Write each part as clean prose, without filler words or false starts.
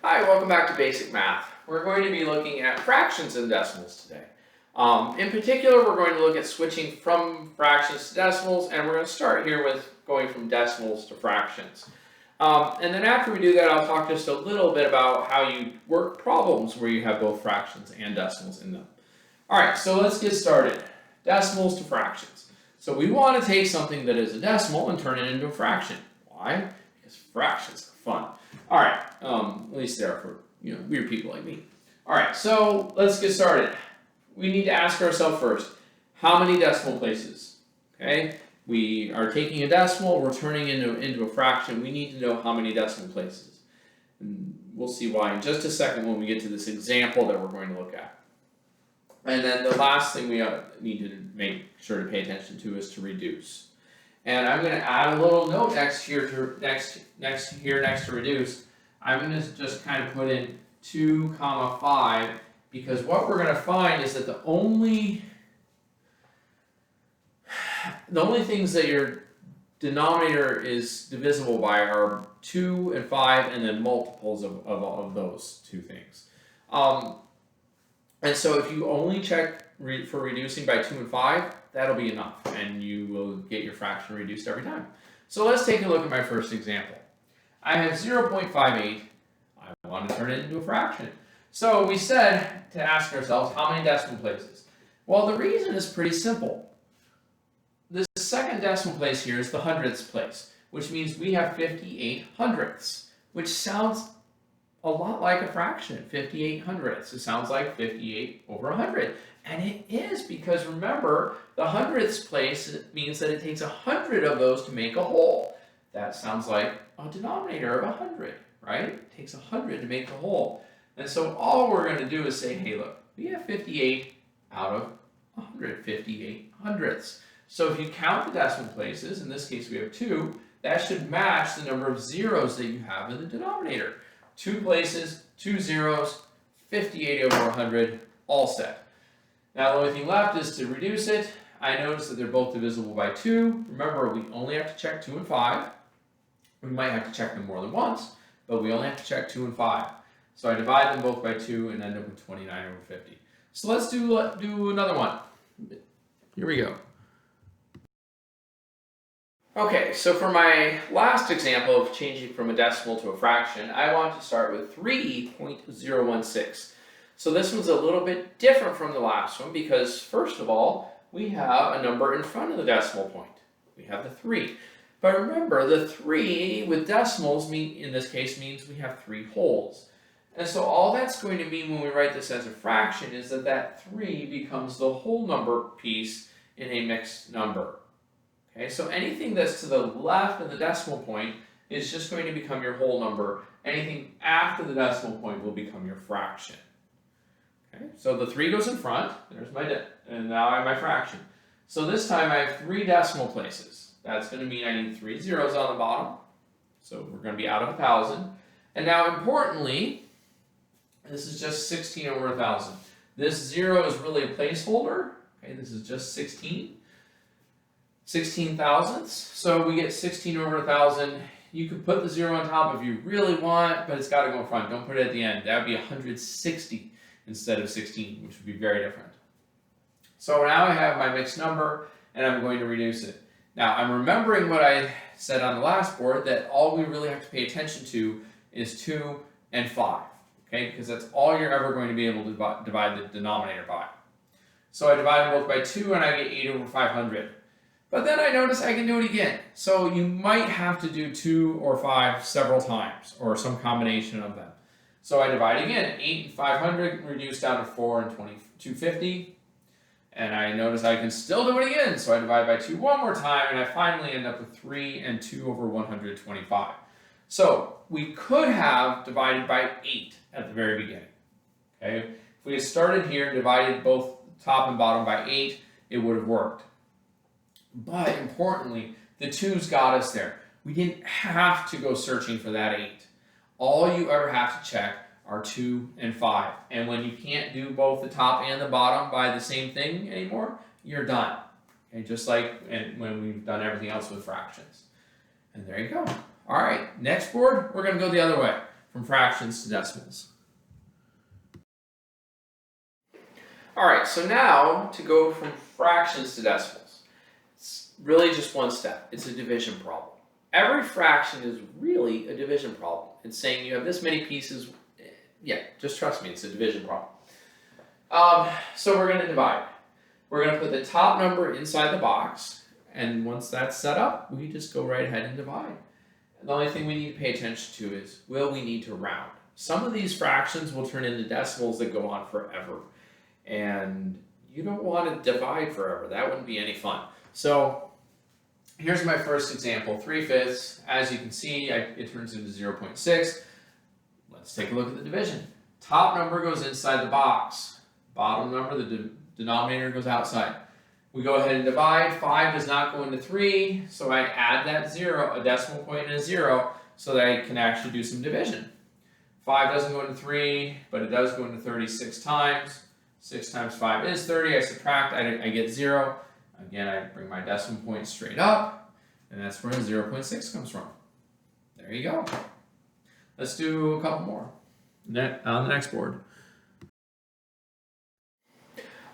Hi, welcome back to Basic Math. We're going to be looking at fractions and decimals today. In particular, we're going to look at switching from fractions to decimals, and we're going to start here with going from decimals to fractions. And then after we do that, I'll talk just a little bit about how you work problems where you have both fractions and decimals in them. All right, so let's get started. Decimals to fractions. So we want to take something that is a decimal and turn it into a fraction. Why? Because fractions are fun. All right, at least they are for weird people like me. All right, so let's get started. We need to ask ourselves first, how many decimal places? Okay, we are taking a decimal, we're turning into a fraction. We need to know how many decimal places. And we'll see why in just a second when we get to this example that we're going to look at. And then the last thing we need to make sure to pay attention to is to reduce. And I'm going to add a little note next to reduce. I'm going to just kind of put in 2, 5, because what we're going to find is that the only things that your denominator is divisible by are 2 and 5, and then multiples of those two things. And so if you only check for reducing by 2 and 5, that'll be enough, and you will get your fraction reduced every time. So let's take a look at my first example. I have 0.58. I want to turn it into a fraction. So we said to ask ourselves, how many decimal places? Well, the reason is pretty simple. The second decimal place here is the hundredths place, which means we have 58 hundredths, which sounds a lot like a fraction, 58 hundredths. It sounds like 58 over 100. And it is, because remember, the hundredths place means that it takes 100 of those to make a whole. That sounds like a denominator of 100, right? It takes 100 to make a whole. And so all we're going to do is say, hey, look, we have 58 out of 158 hundredths. So if you count the decimal places, in this case we have 2, that should match the number of zeros that you have in the denominator. 2 places, 2 zeros, 58 over 100, all set. Now the only thing left is to reduce it. I notice that they're both divisible by 2. Remember, we only have to check 2 and 5. We might have to check them more than once, but we only have to check 2 and 5. So I divide them both by 2 and end up with 29 over 50. So let's do another one. Here we go. Okay, so for my last example of changing from a decimal to a fraction, I want to start with 3.016. So this one's a little bit different from the last one because, first of all, we have a number in front of the decimal point. We have the 3. But remember, the 3 with decimals in this case means we have 3 wholes. And so all that's going to mean when we write this as a fraction is that 3 becomes the whole number piece in a mixed number. Okay, so anything that's to the left of the decimal point is just going to become your whole number. Anything after the decimal point will become your fraction. Okay, so the 3 goes in front. There's and now I have my fraction. So this time I have 3 decimal places. That's going to mean I need 3 zeros on the bottom. So we're going to be out of 1,000. And now importantly, this is just 16 over 1,000. This 0 is really a placeholder. Okay, this is just 16 thousandths. So we get 16 over 1,000. You could put the 0 on top if you really want, but it's got to go in front. Don't put it at the end. That would be 160 instead of 16, which would be very different. So now I have my mixed number, and I'm going to reduce it. Now, I'm remembering what I said on the last board, that all we really have to pay attention to is 2 and 5, okay? Because that's all you're ever going to be able to divide the denominator by. So I divide them both by 2, and I get 8 over 500. But then I notice I can do it again. So you might have to do 2 or 5 several times, or some combination of them. So I divide again. 8 and 500 reduced down to 4 and 250. And I notice I can still do it again. So I divide by 2 one more time, and I finally end up with 3 and 2 over 125. So we could have divided by 8 at the very beginning. Okay? If we had started here and divided both top and bottom by 8, it would have worked. But importantly, the 2's got us there. We didn't have to go searching for that 8. All you ever have to check are 2 and 5. And when you can't do both the top and the bottom by the same thing anymore, you're done. Okay, just like when we've done everything else with fractions. And there you go. All right, next board, we're going to go the other way. from fractions to decimals. All right, so now to go from fractions to decimals, it's really just one step. It's a division problem. Every fraction is really a division problem. It's saying you have this many pieces. Yeah, just trust me, it's a division problem. So we're going to divide. We're going to put the top number inside the box, and once that's set up, we just go right ahead and divide. And the only thing we need to pay attention to is, will we need to round? Some of these fractions will turn into decimals that go on forever. And you don't want to divide forever. That wouldn't be any fun. So here's my first example, 3/5. As you can see, it turns into 0.6. Let's take a look at the division. Top number goes inside the box. Bottom number, the denominator, goes outside. We go ahead and divide. 5 does not go into 3, so I add that 0, a decimal point and a 0, so that I can actually do some division. 5 doesn't go into 3, but it does go into 36 times. 6 times 5 is 30. I subtract, I get 0. Again, I bring my decimal point straight up, and that's where 0.6 comes from. There you go. Let's do a couple more on the next board.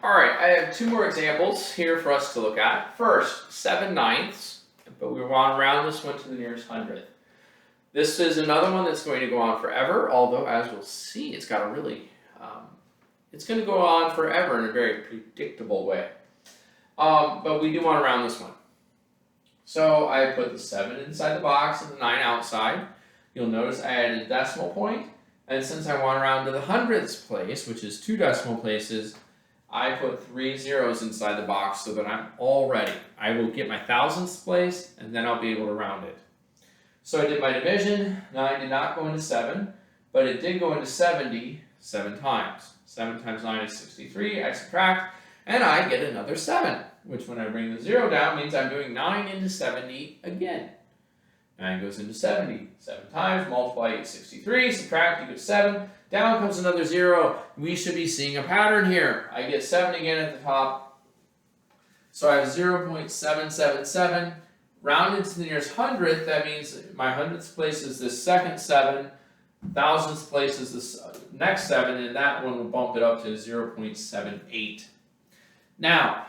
All right, I have 2 more examples here for us to look at. First, 7/9, but we want to round this one to the nearest hundredth. This is another one that's going to go on forever, although as we'll see, it's got a really it's going to go on forever in a very predictable way. But we do want to round this one. So I put the 7 inside the box and the 9 outside. You'll notice I added a decimal point. And since I want to round to the hundredths place, which is 2 decimal places, I put 3 zeros inside the box so that I'm all ready. I will get my thousandths place, and then I'll be able to round it. So I did my division. 9 did not go into 7, but it did go into 70 7 times. 7 times 9 is 63, I subtract, and I get another 7, which when I bring the 0 down means I'm doing 9 into 70 again. 9 goes into 70, 7 times, multiply, you get 63, subtract, you get 7, down comes another 0. We should be seeing a pattern here. I get 7 again at the top, so I have 0.777, rounded to the nearest hundredth. That means my hundredths place is this second 7, thousandths place is this next 7, and that one will bump it up to 0.78. Now,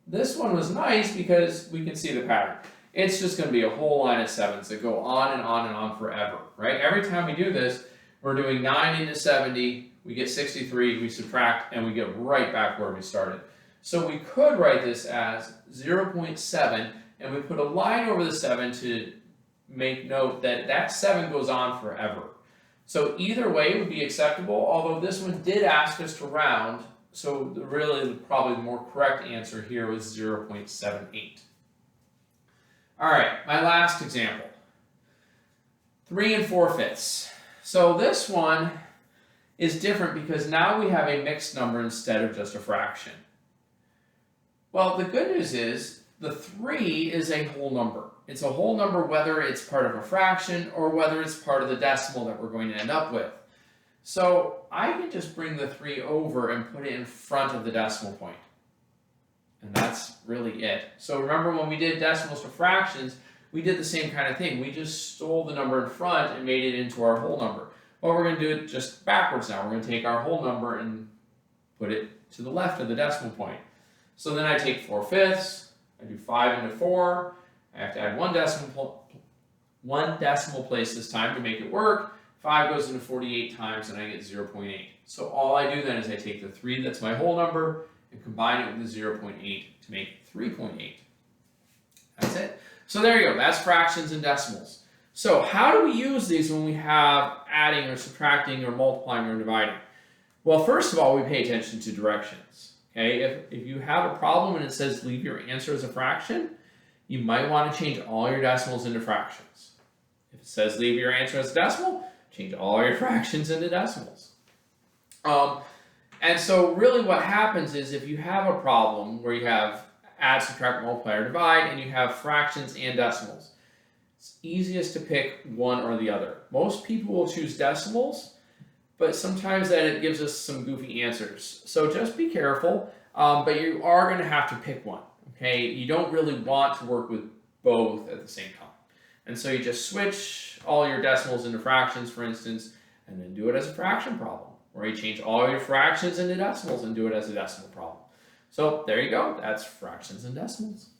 this one was nice because we can see the pattern. It's just going to be a whole line of 7s that go on and on and on forever, right? Every time we do this, we're doing 9 into 70, we get 63, we subtract, and we get right back where we started. So we could write this as 0.7, and we put a line over the 7 to make note that that 7 goes on forever. So either way would be acceptable, although this one did ask us to round, so really probably the more correct answer here was 0.78. All right, my last example, 3 4/5. So this one is different because now we have a mixed number instead of just a fraction. Well, the good news is the 3 is a whole number. It's a whole number whether it's part of a fraction or whether it's part of the decimal that we're going to end up with. So I can just bring the 3 over and put it in front of the decimal point. And that's really it. So remember when we did decimals to fractions, we did the same kind of thing. We just stole the number in front and made it into our whole number. Well, we're going to do it just backwards now. We're going to take our whole number and put it to the left of the decimal point. So then I take 4/5, I do 5 into 4, I have to add one decimal place this time to make it work. 5 goes into 48 times and I get 0.8. So all I do then is I take the 3 that's my whole number and combine it with the 0.8 to make 3.8. That's it. So there you go. That's fractions and decimals. So how do we use these when we have adding or subtracting or multiplying or dividing? Well, first of all, we pay attention to directions. Okay, if you have a problem and it says leave your answer as a fraction, you might want to change all your decimals into fractions. If it says leave your answer as a decimal, change all your fractions into decimals. And so really what happens is if you have a problem where you have add, subtract, multiply, or divide, and you have fractions and decimals, it's easiest to pick one or the other. Most people will choose decimals, but sometimes that it gives us some goofy answers. So just be careful, but you are going to have to pick one. Okay, you don't really want to work with both at the same time. And so you just switch all your decimals into fractions, for instance, and then do it as a fraction problem. Or you change all your fractions into decimals and do it as a decimal problem. So there you go. That's fractions and decimals.